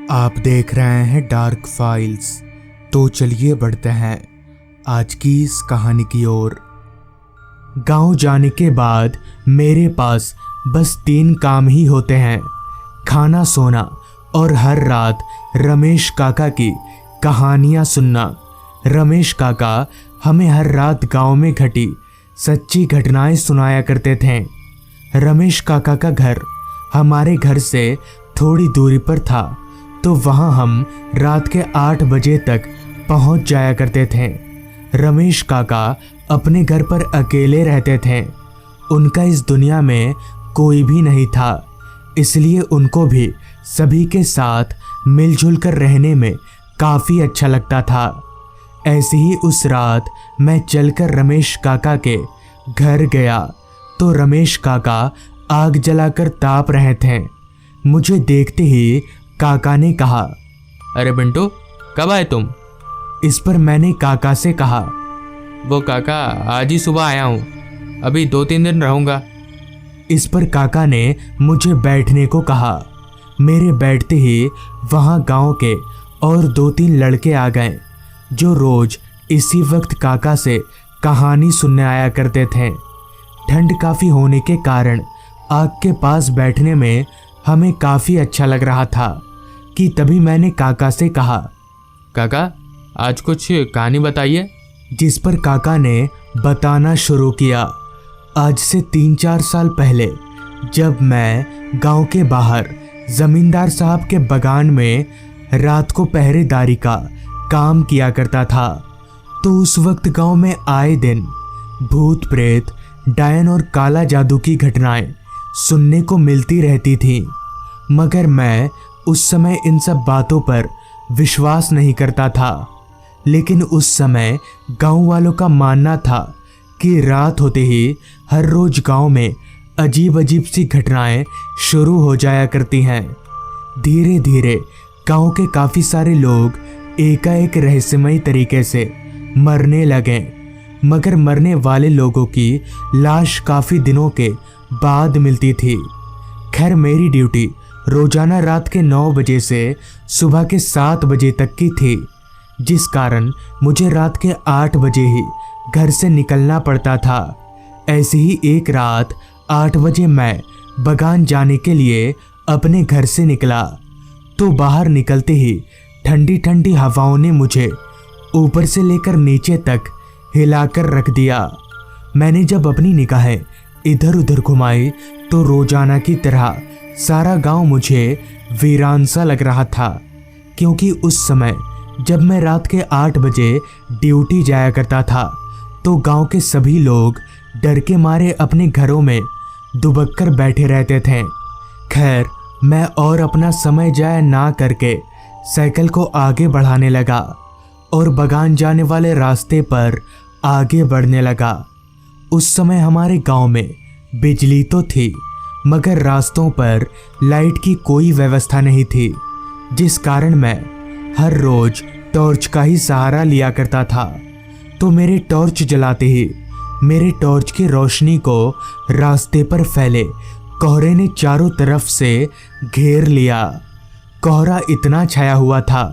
आप देख रहे हैं डार्क फाइल्स। तो चलिए बढ़ते हैं आज की इस कहानी की ओर। गांव जाने के बाद मेरे पास बस 3 काम ही होते हैं, खाना, सोना और हर रात रमेश काका की कहानियां सुनना। रमेश काका हमें हर रात गांव में घटी सच्ची घटनाएं सुनाया करते थे। रमेश काका का घर हमारे घर से थोड़ी दूरी पर था, तो वहां हम रात के 8 बजे तक पहुंच जाया करते थे। रमेश काका अपने घर पर अकेले रहते थे। उनका इस दुनिया में कोई भी नहीं था, इसलिए उनको भी सभी के साथ मिलजुल कर रहने में काफ़ी अच्छा लगता था। ऐसे ही उस रात मैं चलकर रमेश काका के घर गया तो रमेश काका आग जलाकर ताप रहे थे। मुझे देखते ही काका ने कहा, अरे बिंटू, कब आए तुम? इस पर मैंने काका से कहा, वो काका, आज ही सुबह आया हूँ, अभी 2-3 दिन रहूँगा। इस पर काका ने मुझे बैठने को कहा। मेरे बैठते ही वहाँ गांव के और 2-3 लड़के आ गए, जो रोज इसी वक्त काका से कहानी सुनने आया करते थे। ठंड काफ़ी होने के कारण आग के पास बैठने में हमें काफ़ी अच्छा लग रहा था कि तभी मैंने काका से कहा, काका, आज कुछ कहानी बताइए। जिस पर काका ने बताना शुरू किया। आज से 3-4 साल पहले जब मैं गांव के बाहर जमींदार साहब के बगान में रात को पहरेदारी का काम किया करता था, तो उस वक्त गांव में आए दिन भूत प्रेत, डायन और काला जादू की घटनाएं सुनने को मिलती रहती थी। मगर मैं उस समय इन सब बातों पर विश्वास नहीं करता था। लेकिन उस समय गांव वालों का मानना था कि रात होते ही हर रोज गांव में अजीब अजीब सी घटनाएं शुरू हो जाया करती हैं। धीरे धीरे गांव के काफ़ी सारे लोग एकाएक रहस्यमयी तरीके से मरने लगे, मगर मरने वाले लोगों की लाश काफ़ी दिनों के बाद मिलती थी। खैर, मेरी ड्यूटी रोजाना रात के 9 बजे से सुबह के 7 बजे तक की थी, जिस कारण मुझे रात के 8 बजे ही घर से निकलना पड़ता था। ऐसे ही एक रात 8 बजे मैं बगान जाने के लिए अपने घर से निकला, तो बाहर निकलते ही ठंडी ठंडी हवाओं ने मुझे ऊपर से लेकर नीचे तक हिलाकर रख दिया। मैंने जब अपनी निगाहें इधर उधर घुमाई तो रोजाना की तरह सारा गांव मुझे वीरान सा लग रहा था, क्योंकि उस समय जब मैं रात के 8 बजे ड्यूटी जाया करता था तो गांव के सभी लोग डर के मारे अपने घरों में दुबक कर बैठे रहते थे। खैर, मैं और अपना समय जाया ना करके साइकिल को आगे बढ़ाने लगा और बगान जाने वाले रास्ते पर आगे बढ़ने लगा। उस समय हमारे गांव में बिजली तो थी, मगर रास्तों पर लाइट की कोई व्यवस्था नहीं थी, जिस कारण मैं हर रोज टॉर्च का ही सहारा लिया करता था। तो मेरे टॉर्च जलाते ही मेरे टॉर्च की रोशनी को रास्ते पर फैले कोहरे ने चारों तरफ से घेर लिया। कोहरा इतना छाया हुआ था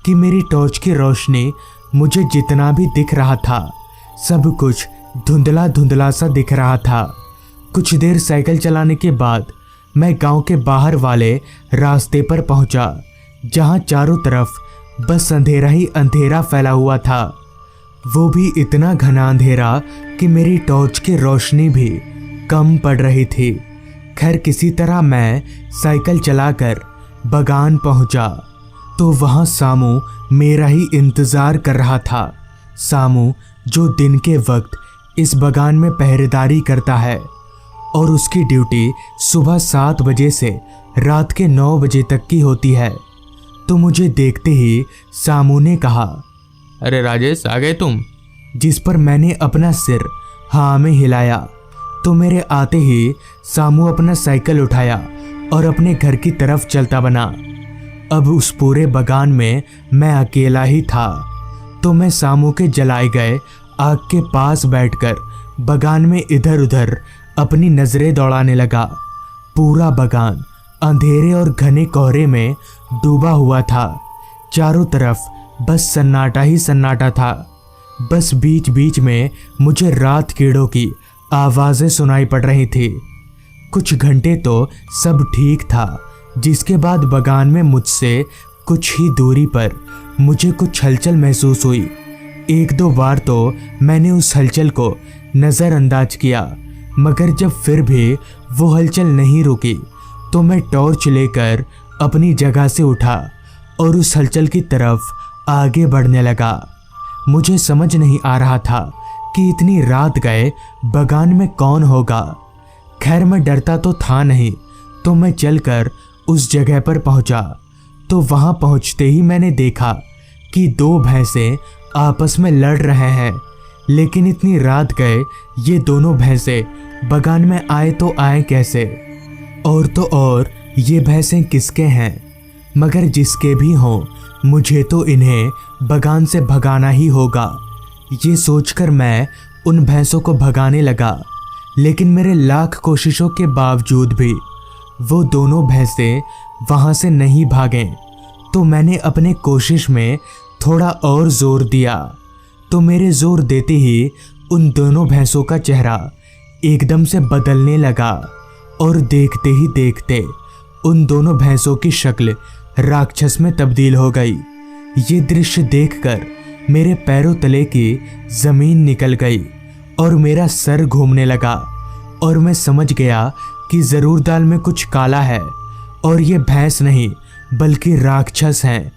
कि मेरी टॉर्च की रोशनी मुझे जितना भी दिख रहा था, सब कुछ धुंधला धुंधला सा दिख रहा था। कुछ देर साइकिल चलाने के बाद मैं गांव के बाहर वाले रास्ते पर पहुंचा, जहां चारों तरफ बस अंधेरा ही अंधेरा फैला हुआ था, वो भी इतना घना अंधेरा कि मेरी टॉर्च की रोशनी भी कम पड़ रही थी। खैर, किसी तरह मैं साइकिल चलाकर बगान पहुंचा तो वहां सामू मेरा ही इंतज़ार कर रहा था। सामू जो दिन के वक्त इस बगान में पहरेदारी करता है और उसकी ड्यूटी सुबह 7 बजे से रात के 9 बजे तक की होती है। तो मुझे देखते ही सामू ने कहा, अरे राजेश, आ गए तुम? जिस पर मैंने अपना सिर हाँ में हिलाया, तो मेरे आते ही सामू अपना साइकिल उठाया और अपने घर की तरफ चलता बना। अब उस पूरे बगान में मैं अकेला ही था, तो मैं सामू के जलाए गए आग के पास बैठकर बगान में इधर उधर अपनी नज़रें दौड़ाने लगा। पूरा बगान अंधेरे और घने कोहरे में डूबा हुआ था। चारों तरफ बस सन्नाटा ही सन्नाटा था। बस बीच बीच में मुझे रात कीड़ों की आवाज़ें सुनाई पड़ रही थी। कुछ घंटे तो सब ठीक था, जिसके बाद बगान में मुझसे कुछ ही दूरी पर मुझे कुछ हलचल महसूस हुई। एक दो बार तो मैंने उस हलचल को नज़रअंदाज किया, मगर जब फिर भी वो हलचल नहीं रुकी तो मैं टॉर्च लेकर अपनी जगह से उठा और उस हलचल की तरफ आगे बढ़ने लगा। मुझे समझ नहीं आ रहा था कि इतनी रात गए बगान में कौन होगा। खैर मैं डरता तो था नहीं, तो मैं चलकर उस जगह पर पहुंचा। तो वहां पहुंचते ही मैंने देखा कि दो भैंसें आपस में लड़ रहे हैं। लेकिन इतनी रात गए ये दोनों भैंसें बगान में आए तो आए कैसे? और तो और ये भैंसें किसके हैं? मगर जिसके भी हों, मुझे तो इन्हें बगान से भगाना ही होगा। ये सोचकर मैं उन भैंसों को भगाने लगा, लेकिन मेरे लाख कोशिशों के बावजूद भी वो दोनों भैंसें वहाँ से नहीं भागें। तो मैंने अपने कोशिश में थोड़ा और जोर दिया, तो मेरे जोर देते ही उन दोनों भैंसों का चेहरा एकदम से बदलने लगा और देखते ही देखते उन दोनों भैंसों की शक्ल राक्षस में तब्दील हो गई। ये दृश्य देखकर मेरे पैरों तले की जमीन निकल गई और मेरा सर घूमने लगा और मैं समझ गया कि ज़रूर दाल में कुछ काला है और ये भैंस नहीं बल्कि राक्षस हैं।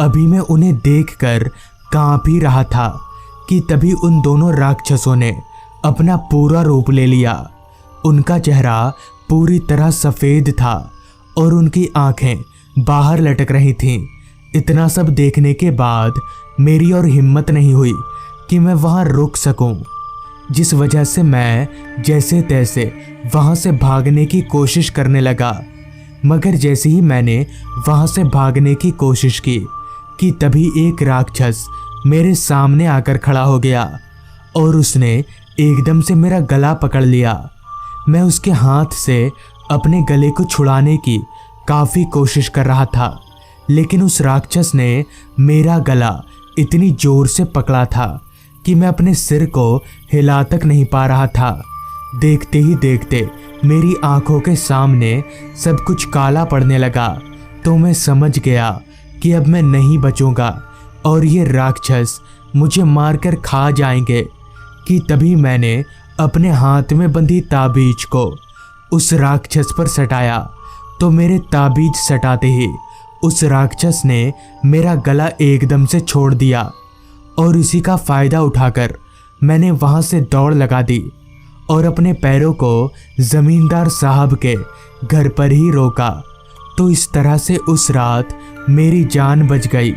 अभी मैं उन्हें देखकर कांप ही रहा था कि तभी उन दोनों राक्षसों ने अपना पूरा रूप ले लिया। उनका चेहरा पूरी तरह सफ़ेद था और उनकी आंखें बाहर लटक रही थीं। इतना सब देखने के बाद मेरी और हिम्मत नहीं हुई कि मैं वहां रुक सकूं, जिस वजह से मैं जैसे तैसे वहां से भागने की कोशिश करने लगा। मगर जैसे ही मैंने वहां से भागने की कोशिश की कि तभी एक राक्षस मेरे सामने आकर खड़ा हो गया और उसने एकदम से मेरा गला पकड़ लिया। मैं उसके हाथ से अपने गले को छुड़ाने की काफ़ी कोशिश कर रहा था, लेकिन उस राक्षस ने मेरा गला इतनी जोर से पकड़ा था कि मैं अपने सिर को हिला तक नहीं पा रहा था। देखते ही देखते मेरी आंखों के सामने सब कुछ काला पड़ने लगा। तो मैं समझ गया कि अब मैं नहीं बचूंगा और ये राक्षस मुझे मारकर खा जाएंगे कि तभी मैंने अपने हाथ में बंधी ताबीज को उस राक्षस पर सटाया। तो मेरे ताबीज सटाते ही उस राक्षस ने मेरा गला एकदम से छोड़ दिया और इसी का फ़ायदा उठाकर मैंने वहाँ से दौड़ लगा दी और अपने पैरों को ज़मींदार साहब के घर पर ही रोका। तो इस तरह से उस रात मेरी जान बच गई।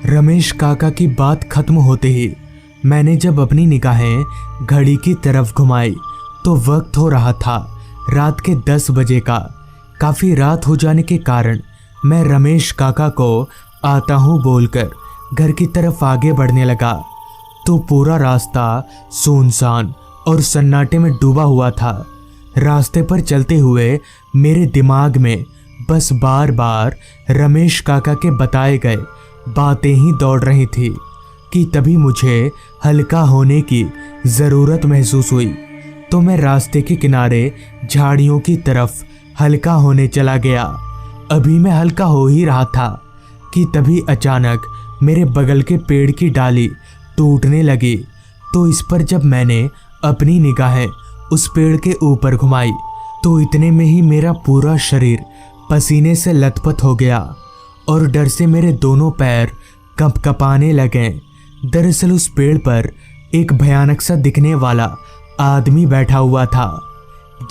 रमेश काका की बात खत्म होते ही मैंने जब अपनी निगाहें घड़ी की तरफ घुमाई तो वक्त हो रहा था रात के 10 बजे का। काफ़ी रात हो जाने के कारण मैं रमेश काका को आता हूँ बोलकर घर की तरफ आगे बढ़ने लगा। तो पूरा रास्ता सुनसान और सन्नाटे में डूबा हुआ था। रास्ते पर चलते हुए मेरे दिमाग में बस बार बार रमेश काका के बताए गए बातें ही दौड़ रही थी कि तभी मुझे हल्का होने की ज़रूरत महसूस हुई। तो मैं रास्ते के किनारे झाड़ियों की तरफ हल्का होने चला गया। अभी मैं हल्का हो ही रहा था कि तभी अचानक मेरे बगल के पेड़ की डाली टूटने लगी। तो इस पर जब मैंने अपनी निगाहें उस पेड़ के ऊपर घुमाई तो इतने में ही मेरा पूरा शरीर पसीने से लथपथ हो गया और डर से मेरे दोनों पैर कंपकपाने लगे। दरअसल उस पेड़ पर एक भयानक सा दिखने वाला आदमी बैठा हुआ था,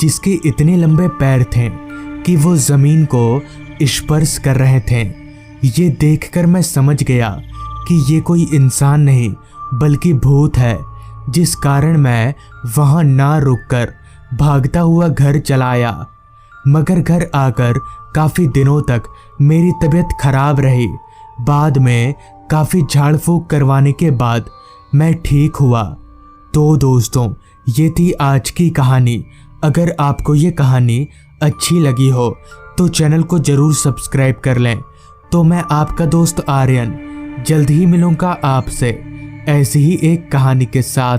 जिसके इतने लंबे पैर थे कि वो ज़मीन को स्पर्श कर रहे थे। ये देखकर मैं समझ गया कि ये कोई इंसान नहीं बल्कि भूत है, जिस कारण मैं वहाँ ना रुककर भागता हुआ घर चला आया। मगर घर आकर काफ़ी दिनों तक मेरी तबीयत खराब रही। बाद में काफ़ी झाड़ फूँक करवाने के बाद मैं ठीक हुआ। तो दोस्तों, ये थी आज की कहानी। अगर आपको ये कहानी अच्छी लगी हो तो चैनल को जरूर सब्सक्राइब कर लें। तो मैं आपका दोस्त आर्यन जल्द ही मिलूंगा आपसे ऐसी ही एक कहानी के साथ।